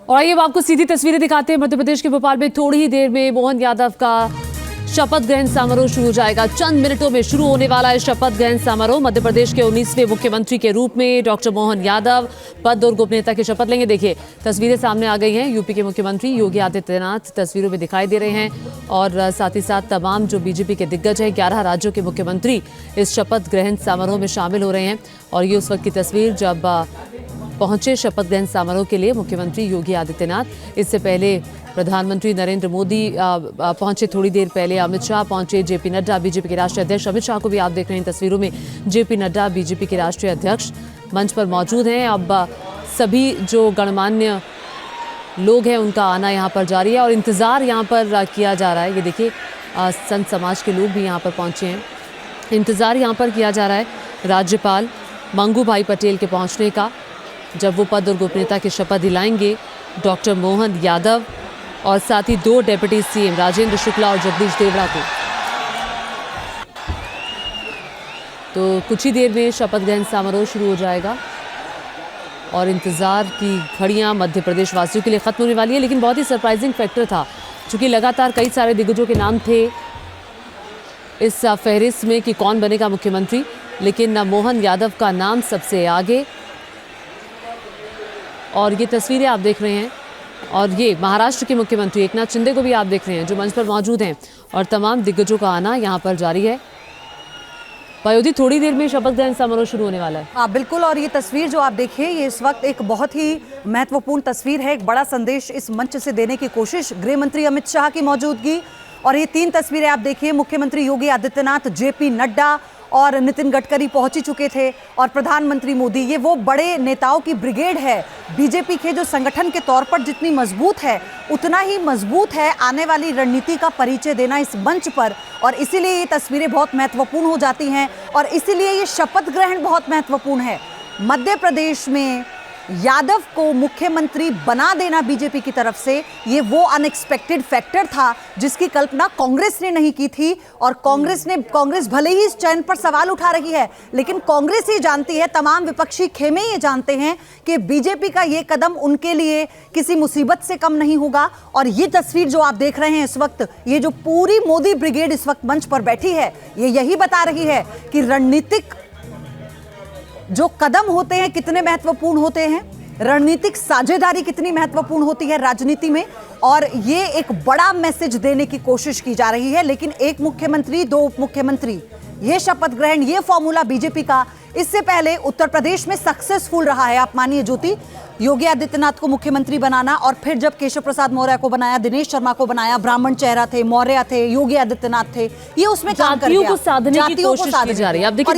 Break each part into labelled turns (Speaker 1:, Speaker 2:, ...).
Speaker 1: और आइए आपको सीधी तस्वीरें दिखाते हैं। मध्य प्रदेश के भोपाल में थोड़ी ही देर में मोहन यादव का शपथ ग्रहण समारोह शुरू हो जाएगा। चंद मिनटों में शुरू होने वाला है शपथ ग्रहण समारोह। मध्य प्रदेश के 19वें मुख्यमंत्री के रूप में डॉक्टर मोहन यादव पद और गोपनीयता की शपथ लेंगे। देखिए तस्वीरें सामने आ गई हैं। यूपी के मुख्यमंत्री योगी आदित्यनाथ तस्वीरों में दिखाई दे रहे हैं और साथ ही साथ तमाम जो बीजेपी के दिग्गज हैं, 11 राज्यों के मुख्यमंत्री इस शपथ ग्रहण समारोह में शामिल हो रहे हैं। और ये उस वक्त की तस्वीर जब पहुंचे शपथ ग्रहण समारोह के लिए मुख्यमंत्री योगी आदित्यनाथ। इससे पहले प्रधानमंत्री नरेंद्र मोदी पहुंचे, थोड़ी देर पहले अमित शाह पहुंचे, जेपी नड्डा बीजेपी के राष्ट्रीय अध्यक्ष, अमित शाह को भी आप देख रहे हैं तस्वीरों में। जेपी नड्डा बीजेपी के राष्ट्रीय अध्यक्ष मंच पर मौजूद हैं। अब सभी जो गणमान्य लोग हैं उनका आना यहाँ पर जारी है और इंतज़ार यहाँ पर किया जा रहा है। ये देखिए संत समाज के लोग भी यहाँ पर पहुँचे हैं। इंतज़ार यहाँ पर किया जा रहा है राज्यपाल मंगू भाई पटेल के पहुँचने का, जब वो पद और गोपनीयता की शपथ दिलाएंगे डॉक्टर मोहन यादव और साथ ही 2 डेप्यूटी सीएम राजेंद्र शुक्ला और जगदीश देवड़ा को। तो कुछ ही देर में शपथ ग्रहण समारोह शुरू हो जाएगा और इंतज़ार की घड़ियां मध्य प्रदेश वासियों के लिए ख़त्म होने वाली है। लेकिन बहुत ही सरप्राइजिंग फैक्टर था, क्योंकि लगातार कई सारे दिग्गजों के नाम थे इस फहरिस्त में कि कौन बनेगा मुख्यमंत्री, लेकिन मोहन यादव का नाम सबसे आगे। और ये तस्वीरें आप देख रहे हैं और ये महाराष्ट्र के मुख्यमंत्री एकनाथ शिंदे को भी आप देख रहे हैं जो मंच पर मौजूद हैं और तमाम दिग्गजों का आना यहाँ पर जारी है। पयोधी थोड़ी देर में शपथ ग्रहण समारोह शुरू होने वाला है।
Speaker 2: हाँ बिल्कुल, और ये तस्वीर जो आप देखिए ये इस वक्त एक बहुत ही महत्वपूर्ण तस्वीर है। एक बड़ा संदेश इस मंच से देने की कोशिश, गृह मंत्री अमित शाह की मौजूदगी और ये 3 तस्वीरें आप देखिए। मुख्यमंत्री योगी आदित्यनाथ, जेपी नड्डा और नितिन गडकरी पहुंच ही चुके थे और प्रधानमंत्री मोदी। ये वो बड़े नेताओं की ब्रिगेड है। बीजेपी के जो संगठन के तौर पर जितनी मजबूत है उतना ही मजबूत है आने वाली रणनीति का परिचय देना इस मंच पर, और इसीलिए ये तस्वीरें बहुत महत्वपूर्ण हो जाती हैं और इसीलिए ये शपथ ग्रहण बहुत महत्वपूर्ण है। मध्य प्रदेश में यादव को मुख्यमंत्री बना देना बीजेपी की तरफ से ये वो अनएक्सपेक्टेड फैक्टर था जिसकी कल्पना कांग्रेस ने नहीं की थी। और कांग्रेस भले ही इस चयन पर सवाल उठा रही है, लेकिन कांग्रेस ही जानती है, तमाम विपक्षी खेमे ये जानते हैं कि बीजेपी का ये कदम उनके लिए किसी मुसीबत से कम नहीं होगा। और ये तस्वीर जो आप देख रहे हैं इस वक्त, ये जो पूरी मोदी ब्रिगेड इस वक्त मंच पर बैठी है, ये यही बता रही है कि रणनीतिक जो कदम होते हैं कितने महत्वपूर्ण होते हैं, रणनीतिक साझेदारी कितनी महत्वपूर्ण होती है राजनीति में। और ये एक बड़ा मैसेज देने की कोशिश की जा रही है। लेकिन एक मुख्यमंत्री 2 उप मुख्यमंत्री, ये शपथ ग्रहण, ये फॉर्मूला बीजेपी का इससे पहले उत्तर प्रदेश में सक्सेसफुल रहा है। आप मानिए ज्योति, योगी आदित्यनाथ को मुख्यमंत्री बनाना और फिर जब केशव प्रसाद मौर्य को बनाया, दिनेश शर्मा को बनाया, ब्राह्मण चेहरा थे, मौर्य थे, योगी आदित्यनाथ थे, ये उसमें काम कर गया।
Speaker 1: जातियों को साधने की कोशिश की जा रही है। अब देखिए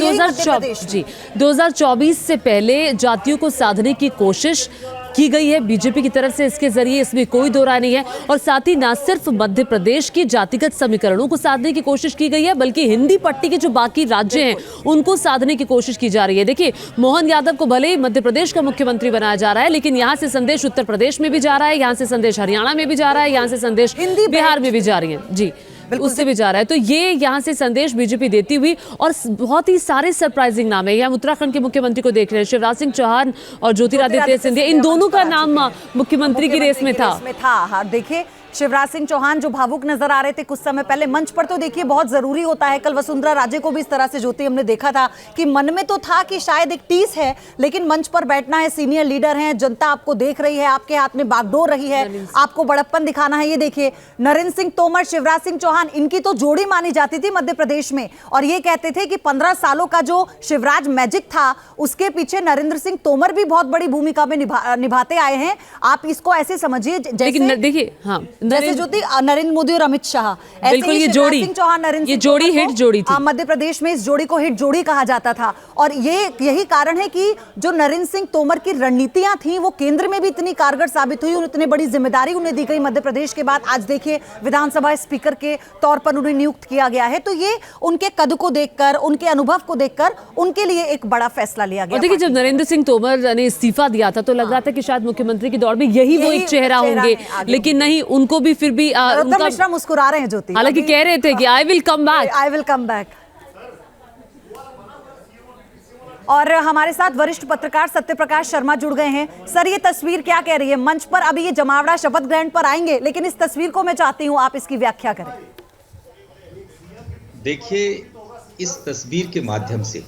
Speaker 1: 2024 से पहले जातियों को साधने की कोशिश की गई है बीजेपी की तरफ से, इसके जरिए, इसमें कोई दो राय नहीं है। और साथ ही न सिर्फ मध्य प्रदेश की जातिगत समीकरणों को साधने की कोशिश की गई है, बल्कि हिंदी पट्टी के जो बाकी राज्य हैं उनको साधने की कोशिश की जा रही है। देखिए मोहन यादव को भले ही मध्य प्रदेश का मुख्यमंत्री बनाया जा रहा है, लेकिन यहाँ से संदेश उत्तर प्रदेश में भी जा रहा है, यहाँ से संदेश हरियाणा में भी जा रहा है, यहाँ से संदेश बिहार में भी जा रही है, जी उससे भी जा रहा है। तो ये यहाँ से संदेश बीजेपी देती हुई, और बहुत ही सारे सरप्राइजिंग नाम है। हम उत्तराखंड के मुख्यमंत्री को देख रहे हैं, शिवराज सिंह चौहान और ज्योतिरादित्य सिंधिया, इन दोनों का नाम मुख्यमंत्री की रेस में था।
Speaker 2: हाँ देखिए शिवराज सिंह चौहान जो भावुक नजर आ रहे थे कुछ समय पहले मंच पर, तो देखिए बहुत जरूरी होता है। कल वसुंधरा राजे को भी इस तरह से ज्योति हमने देखा था कि मन में तो था कि शायद एक टीस है, लेकिन मंच पर बैठना है, सीनियर लीडर हैं, जनता आपको देख रही है, आपके हाथ में बागडोर रही है, आपको बड़प्पन दिखाना है। ये देखिए नरेंद्र सिंह तोमर, शिवराज सिंह चौहान, इनकी तो जोड़ी मानी जाती थी मध्य प्रदेश में, और ये कहते थे कि 15 सालों का जो शिवराज मैजिक था उसके पीछे नरेंद्र सिंह तोमर भी बहुत बड़ी भूमिका में निभाते आए हैं। आप इसको ऐसे समझिए
Speaker 1: देखिए, हाँ
Speaker 2: जैसे ज्योति नरेंद्र मोदी और अमित शाह,
Speaker 1: बिल्कुल ये जोड़ी,
Speaker 2: सिंह चौहान, नरेंद्र
Speaker 1: ये जोड़ी हिट जोड़ी थी।
Speaker 2: मध्य प्रदेश में इस जोड़ी को हिट जोड़ी कहा जाता था। और यही कारण है कि जो नरेंद्र सिंह तोमर की रणनीतियां थी वो केंद्र में भी इतनी कारगर साबित हुई, इतनी बड़ी जिम्मेदारी उन्हें दी गई मध्य प्रदेश के बाद। आज देखिए विधानसभा स्पीकर के तौर पर उन्हें नियुक्त किया गया है। तो ये उनके कद को देखकर, उनके अनुभव को देखकर उनके लिए एक बड़ा फैसला लिया गया।
Speaker 1: देखिए जब नरेंद्र सिंह तोमर ने इस्तीफा दिया था तो लग रहा था कि शायद मुख्यमंत्री की दौड़ में यही वो एक चेहरा होंगे, लेकिन नहीं, उनको भी फिर भी
Speaker 2: मिश्रा मुस्कुरा रहे हैं ज्योति,
Speaker 1: हालांकि कह रहे थे कि I will come back,
Speaker 2: I will come back. और हमारे साथ वरिष्ठ पत्रकार सत्यप्रकाश शर्मा जुड़ गए हैं। सर, ये तस्वीर क्या कह रही है? मंच पर अभी ये जमावड़ा शपथ ग्रहण पर आएंगे, लेकिन इस तस्वीर को मैं चाहती हूं आप इसकी व्याख्या करें।
Speaker 3: देखिए, इस तस्वीर के माध्यम से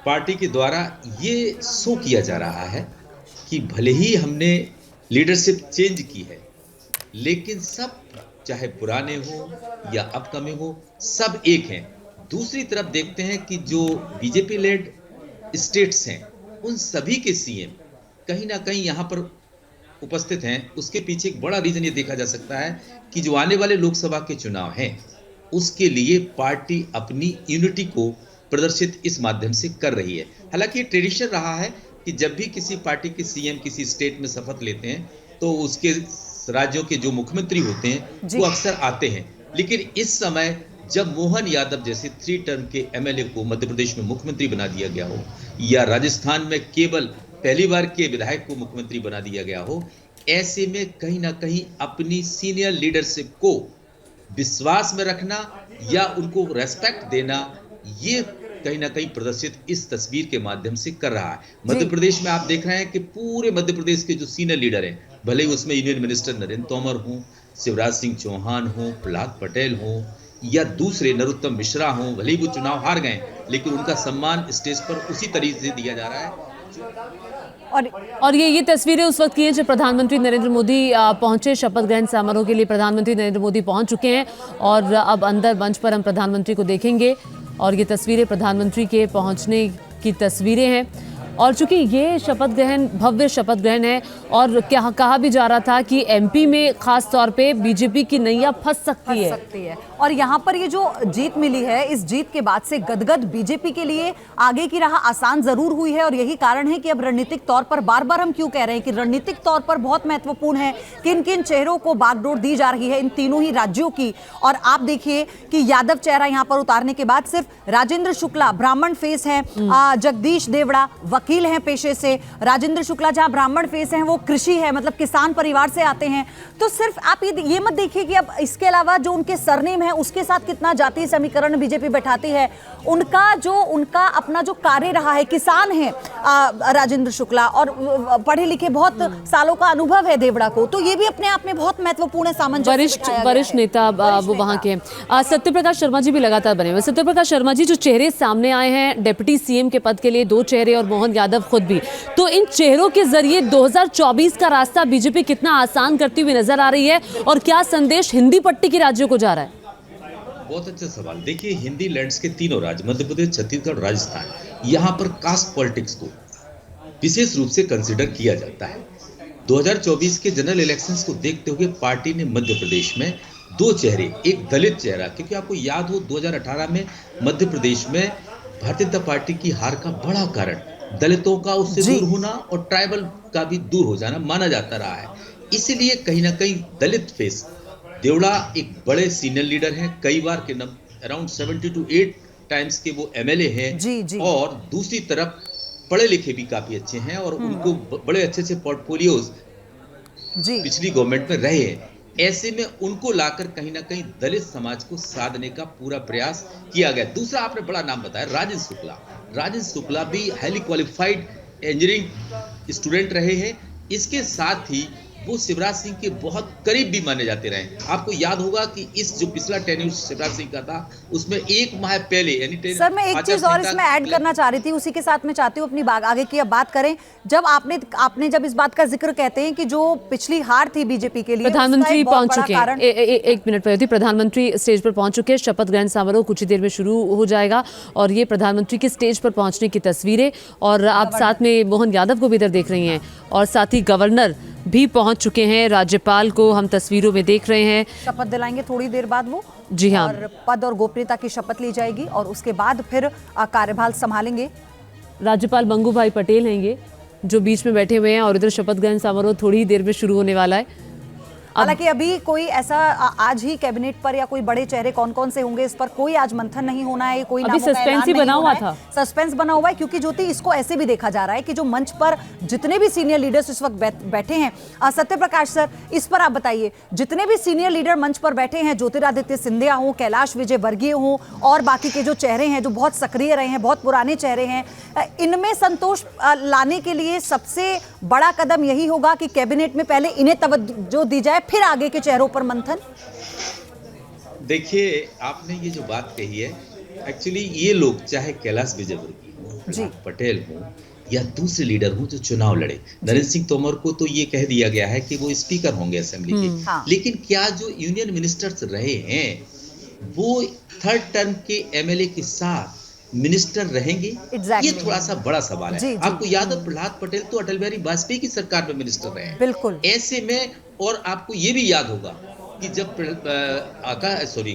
Speaker 3: पार्टी के द्वारा ये शो किया जा रहा है कि भले ही हमने लीडरशिप चेंज की है, लेकिन सब चाहे पुराने हो या अपकमिंग हो, सब एक हैं। दूसरी तरफ देखते हैं कि जो बीजेपी लेड स्टेट्स हैं, उन सभी के सीएम कहीं ना कहीं यहाँ पर उपस्थित हैं। उसके पीछे एक बड़ा रीजन ये देखा जा सकता है कि जो आने वाले लोकसभा के चुनाव हैं, उसके लिए पार्टी अपनी यूनिटी को प्रदर्शित इस माध्यम से कर रही है। हालांकि ये ट्रेडिशन रहा है कि जब भी किसी पार्टी के सीएम किसी स्टेट में शपथ लेते हैं तो उसके राज्यों के जो मुख्यमंत्री होते हैं वो अक्सर आते हैं। लेकिन इस समय जब मोहन यादव जैसे 3 टर्म के एमएलए को मध्य प्रदेश में मुख्यमंत्री बना दिया गया हो, या राजस्थान में केवल पहली बार के विधायक को मुख्यमंत्री बना दिया गया हो, ऐसे में कहीं ना कहीं अपनी सीनियर लीडरशिप को विश्वास में रखना या उनको रेस्पेक्ट देना, ये कहीं ना कहीं प्रदर्शित इस तस्वीर के माध्यम से कर रहा है। मध्य प्रदेश में आप देख रहे हैं कि पूरे मध्य प्रदेश के जो सीनियर लीडर हैं, भले ही उसमें यूनियन मिनिस्टर नरेंद्र तोमर हों, शिवराज सिंह चौहान हों, प्रहलाद पटेल हों या दूसरे नरोत्तम मिश्रा हों, भले ही वो चुनाव हार गए, लेकिन उनका सम्मान स्टेज पर उसी तरीके से दिया जा रहा है।
Speaker 1: और ये तस्वीरें उस वक्त की हैं जब प्रधानमंत्री नरेंद्र मोदी पहुंचे शपथ ग्रहण समारोह के लिए। प्रधानमंत्री नरेंद्र मोदी पहुंच चुके हैं और अब अंदर मंच पर हम प्रधानमंत्री को देखेंगे और ये तस्वीरें प्रधानमंत्री के पहुंचने की तस्वीरें हैं। और चूंकि ये शपथ ग्रहण भव्य शपथ ग्रहण है और क्या कहा भी जा रहा था कि एमपी में खास तौर पे बीजेपी की नैया फंस सकती है। और यहाँ पर ये जो जीत मिली है, इस जीत के बाद से गदगद बीजेपी के लिए आगे की राह आसान जरूर हुई है। और यही कारण है कि अब रणनीतिक तौर पर बार बार हम क्यों कह रहे हैं कि रणनीतिक तौर पर बहुत महत्वपूर्ण है किन किन चेहरों को बागडोर दी जा रही है इन तीनों ही राज्यों की। और आप देखिए कि यादव चेहरा यहाँ पर उतारने के बाद सिर्फ राजेंद्र शुक्ला ब्राह्मण फेस है, जगदीश देवड़ा वकील हैं पेशे से, राजेंद्र शुक्ला जहां ब्राह्मण फेस हैं वो कृषि है, मतलब किसान परिवार से आते हैं। तो सिर्फ आप ये मत देखिए कि अब इसके अलावा जो उनके सरनेम है उसके साथ कितना जातीय समीकरण बीजेपी बैठाती है। उनका अपना जो कार्य रहा है, किसान है राजेंद्र शुक्ला और पढ़े लिखे बहुत सालों का अनुभव है देवड़ा को, तो ये भी अपने आप में बहुत महत्वपूर्ण है। सामंजस्य वरिष्ठ नेता वो वहां के। सत्यप्रकाश शर्मा जी भी लगातार बने हुए। सत्यप्रकाश शर्मा जी, जो चेहरे सामने आए हैं डिप्टी सीएम के पद के लिए, 2 चेहरे और मोहन यादव खुद भी, तो इन चेहरों के जरिए 2024 का रास्ता बीजेपी कितना आसान करती हुई नजर आ रही है और क्या संदेश हिंदी पट्टी के राज्यों को जा रहा है?
Speaker 3: बहुत अच्छा सवाल। देखिए, हिंदी लैंड्स के तीनों राज्य मध्य प्रदेश, छत्तीसगढ़, राजस्थान, यहाँ पर कास्ट पॉलिटिक्स को विशेष रूप से कंसिडर किया जाता है। 2024 के जनरल इलेक्शंस को देखते हुए पार्टी ने मध्य प्रदेश में 2 चेहरे, एक दलित चेहरा, क्योंकि आपको याद हो 2018 में मध्य प्रदेश में भारतीय जनता पार्टी की हार का बड़ा कारण दलितों का उससे दूर होना और ट्राइबल का भी दूर हो जाना माना जाता रहा है। इसीलिए कहीं ना कहीं दलित फेस देवड़ा एक बड़े सीनियर लीडर हैं, कई बार के अराउंड 70 to 8 टाइम्स के वो एमएलए हैं। और दूसरी तरफ पढ़े लिखे भी काफी अच्छे हैं और उनको बड़े अच्छे से पोर्टफोलियोज पिछली गवर्नमेंट में रहे हैं। ऐसे में उनको लाकर कहीं ना कहीं दलित समाज को साधने का पूरा प्रयास किया गया। दूसरा आपने बड़ा नाम बताया, राजेंद्र शुक्ला। राजेंद्र शुक्ला भी हाईली क्वालिफाइड इंजीनियरिंग स्टूडेंट रहे हैं। इसके साथ ही वो शिवराज सिंह के बहुत करीब भी माने जाते रहे। आपको याद होगा कि इस जो पिछला टेन्यूर शिवराज सिंह का था, उसमें 1 माह पहले यानी
Speaker 2: सर मैं एक चीज और इसमें ऐड करना चाह रही थी, उसी के साथ मैं चाहती हूँ अपनी आगे की अब बात करें। जब आपने जब इस बात का जिक्र कहते हैं कि जो पिछली हार थी बीजेपी के लिए,
Speaker 1: प्रधानमंत्री पहुंच चुके हैं। एक मिनट पर प्रधानमंत्री स्टेज पर पहुंच चुके हैं। शपथ ग्रहण समारोह कुछ ही देर में शुरू हो जाएगा और ये प्रधानमंत्री के स्टेज पर पहुंचने की तस्वीरें, और आप साथ में मोहन यादव को भी इधर देख रही हैं और साथ ही गवर्नर भी पहुंच चुके हैं। राज्यपाल को हम तस्वीरों में देख रहे हैं।
Speaker 2: शपथ दिलाएंगे थोड़ी देर बाद वो,
Speaker 1: जी हाँ,
Speaker 2: और पद और गोपनीयता की शपथ ली जाएगी और उसके बाद फिर कार्यभार संभालेंगे।
Speaker 1: राज्यपाल मंगू भाई पटेल हैं ये जो बीच में बैठे हुए हैं और इधर शपथ ग्रहण समारोह थोड़ी ही देर में शुरू होने वाला है।
Speaker 2: हालांकि अभी कोई ऐसा आज ही कैबिनेट पर या कोई बड़े चेहरे कौन कौन से होंगे इस पर कोई आज मंथन नहीं होना है, कोई
Speaker 1: अभी सस्पेंस ही बना हुआ था।
Speaker 2: सस्पेंस बना हुआ है क्योंकि ज्योति इसको ऐसे भी देखा जा रहा है कि जो मंच पर जितने भी सीनियर लीडर्स इस वक्त बैठे हैं, सत्य प्रकाश सर इस पर आप बताइए, जितने भी सीनियर लीडर मंच पर बैठे हैं, ज्योतिरादित्य सिंधिया हो, कैलाश विजयवर्गीय हो और बाकी के जो चेहरे हैं जो बहुत सक्रिय रहे हैं, बहुत पुराने चेहरे हैं, इनमें संतोष लाने के लिए सबसे बड़ा कदम यही होगा कि कैबिनेट में पहले इन्हें तवज्जो दी जाए, फिर आगे के चेहरों पर मंथन।
Speaker 3: देखिए, आपने ये जो बात कही है, एक्चुअली ये लोग चाहे कैलाश विजयवर्गीय हो, प्रहलाद पटेल हो या दूसरे लीडर हो जो चुनाव लड़े, नरेंद्र सिंह तोमर को तो ये कह दिया गया है कि वो स्पीकर होंगे असेंबली के,
Speaker 2: हाँ।
Speaker 3: लेकिन क्या जो यूनियन मिनिस्टर्स रहे हैं वो थर्ड टर्म के एमएलए के साथ मिनिस्टर रहेंगे? ये थोड़ा सा बड़ा सवाल है। आपको याद है प्रहलाद पटेल तो अटल बिहारी वाजपेयी की सरकार में मिनिस्टर रहे हैं।
Speaker 2: बिल्कुल।
Speaker 3: ऐसे में और आपको ये भी याद होगा कि जब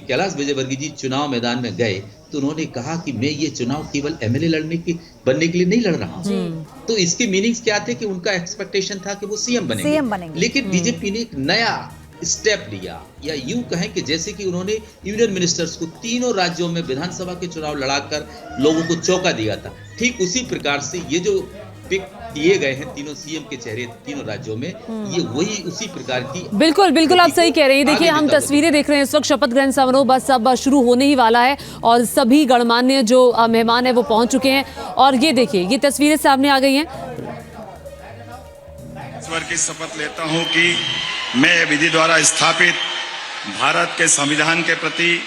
Speaker 3: कैलाश विजयवर्गीय जी चुनाव मैदान में गए तो उन्होंने कहा कि मैं ये चुनाव केवल एमएलए बनने के लिए नहीं लड़ रहा हूँ। तो इसके मीनिंग्स क्या थे कि उनका एक्सपेक्टेशन था कि वो सीएम बनेंगे। लेकिन बीजेपी ने एक नया स्टेप लिया, या यूं कहें कि जैसे कि उन्होंने यूनियन मिनिस्टर्स को तीनों राज्यों में विधानसभा के चुनाव लड़ाकर लोगों को चौंका दिया था। ठीक उसी प्रकार से ये जो पिक किए गए हैं तीनों सीएम के चेहरे तीनों राज्यों में, ये वही उसी प्रकार की।
Speaker 1: बिल्कुल बिल्कुल आप सही कह रहे हैं। देखिए, हम तस्वीरें देख रहे हैं इस वक्त, शपथ ग्रहण समारोह बस अब शुरू होने ही वाला है और सभी गणमान्य जो मेहमान है वो पहुंच चुके हैं और ये देखिए ये तस्वीरें सामने आ गई हैं।
Speaker 4: ईश्वर की शपथ लेता हूं कि मैं विधि द्वारा स्थापित भारत के संविधान के प्रति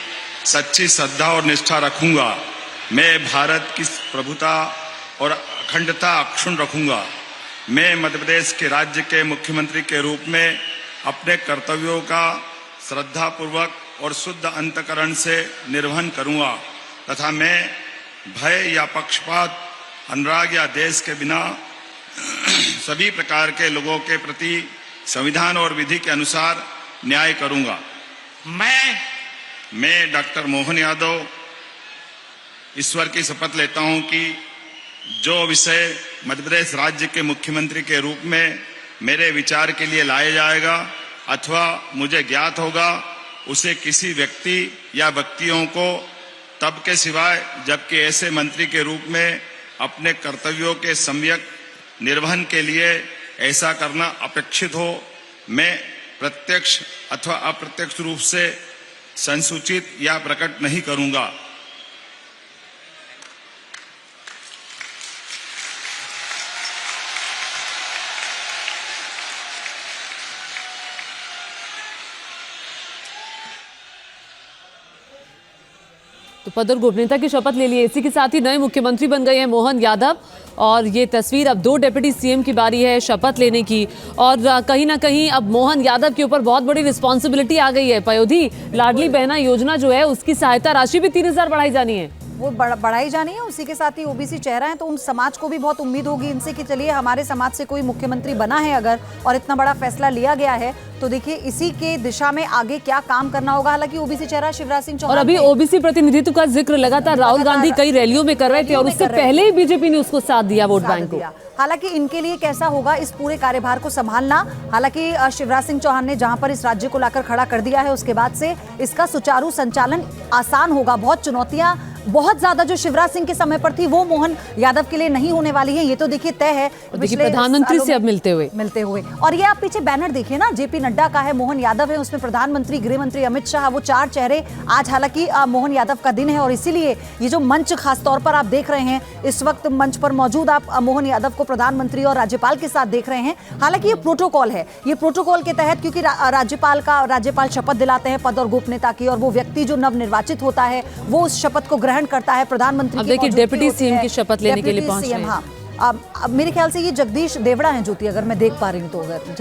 Speaker 4: सच्ची श्रद्धा और निष्ठा रखूंगा। मैं भारत की प्रभुता और अखंडता अक्षुण्ण रखूंगा। मैं मध्य प्रदेश के राज्य के मुख्यमंत्री के रूप में अपने कर्तव्यों का श्रद्धापूर्वक और शुद्ध अंतःकरण से निर्वहन करूंगा तथा मैं भय या पक्षपात, अनुराग या देश के बिना सभी प्रकार के लोगों के प्रति संविधान और विधि के अनुसार न्याय करूंगा। मैं डॉक्टर मोहन यादव ईश्वर की शपथ लेता हूं कि जो विषय मध्य प्रदेश राज्य के मुख्यमंत्री के रूप में मेरे विचार के लिए लाया जाएगा अथवा मुझे ज्ञात होगा, उसे किसी व्यक्ति या व्यक्तियों को तब के सिवाय जबकि ऐसे मंत्री के रूप में अपने कर्तव्यों के सम्यक निर्वहन के लिए ऐसा करना अपेक्षित हो, मैं प्रत्यक्ष अथवा अप्रत्यक्ष रूप से संसूचित या प्रकट नहीं करूंगा।
Speaker 1: तो पद और गोपनीयता की शपथ ले ली। इसी के साथ ही नए मुख्यमंत्री बन गए हैं मोहन यादव और ये तस्वीर अब 2 डिप्टी सीएम की बारी है शपथ लेने की और कहीं ना कहीं अब मोहन यादव के ऊपर बहुत बड़ी रिस्पॉन्सिबिलिटी आ गई है। पयोधी लाडली बहना योजना जो है उसकी सहायता राशि भी 3000 बढ़ाई जानी है,
Speaker 2: वो बढ़ाई जानी है। उसी के साथ ही ओबीसी चेहरा है तो उन समाज को भी बहुत उम्मीद होगी इनसे कि चलिए हमारे समाज से कोई मुख्यमंत्री बना है अगर और इतना बड़ा फैसला लिया गया है तो देखिए इसी के दिशा में आगे क्या काम करना होगा। हालांकि ओबीसी चेहरा शिवराज सिंह चौहान
Speaker 1: और अभी ओबीसी प्रतिनिधित्व का जिक्र लगातार राहुल गांधी कई रैलियों में कर रहे थे और उससे पहले ही बीजेपी ने उसको साथ दिया वोट बैंक को।
Speaker 2: हालांकि इनके लिए कैसा होगा इस पूरे कार्यभार को संभालना। हालांकि शिवराज सिंह चौहान ने जहां पर इस राज्य को लाकर खड़ा कर दिया है उसके बाद से इसका सुचारू संचालन आसान होगा। बहुत चुनौतियां बहुत ज्यादा जो शिवराज सिंह के समय पर थी वो मोहन यादव के लिए नहीं होने वाली है, ये तो देखिए तय है।
Speaker 1: देखिए प्रधानमंत्री से अब मिलते हुए
Speaker 2: और ये आप पीछे बैनर देखिए ना, जेपी नड्डा का है, मोहन यादव है, उसमें प्रधानमंत्री, गृह मंत्री अमित शाह, वो 4 चेहरे। आज हालांकि मोहन यादव का दिन है और इसीलिए ये जो मंच खास तौर पर आप देख रहे हैं इस वक्त मंच पर मौजूद आप मोहन यादव को प्रधानमंत्री और राज्यपाल के साथ देख रहे हैं। हालांकि ये प्रोटोकॉल है, ये प्रोटोकॉल के तहत क्योंकि राज्यपाल शपथ दिलाते हैं पद और गोपनीयता की और वो व्यक्ति जो नवनिर्वाचित होता है वो उस शपथ को ग्रहण करता है। प्रधानमंत्री
Speaker 1: अब देखिए डिप्टी सीएम की शपथ लेने के लिए पहुंच रहे हैं।
Speaker 2: अब मेरे ख्याल से ये जगदीश देवड़ा हैं ज्योति, अगर मैं देख पा रही हूँ तो, अगर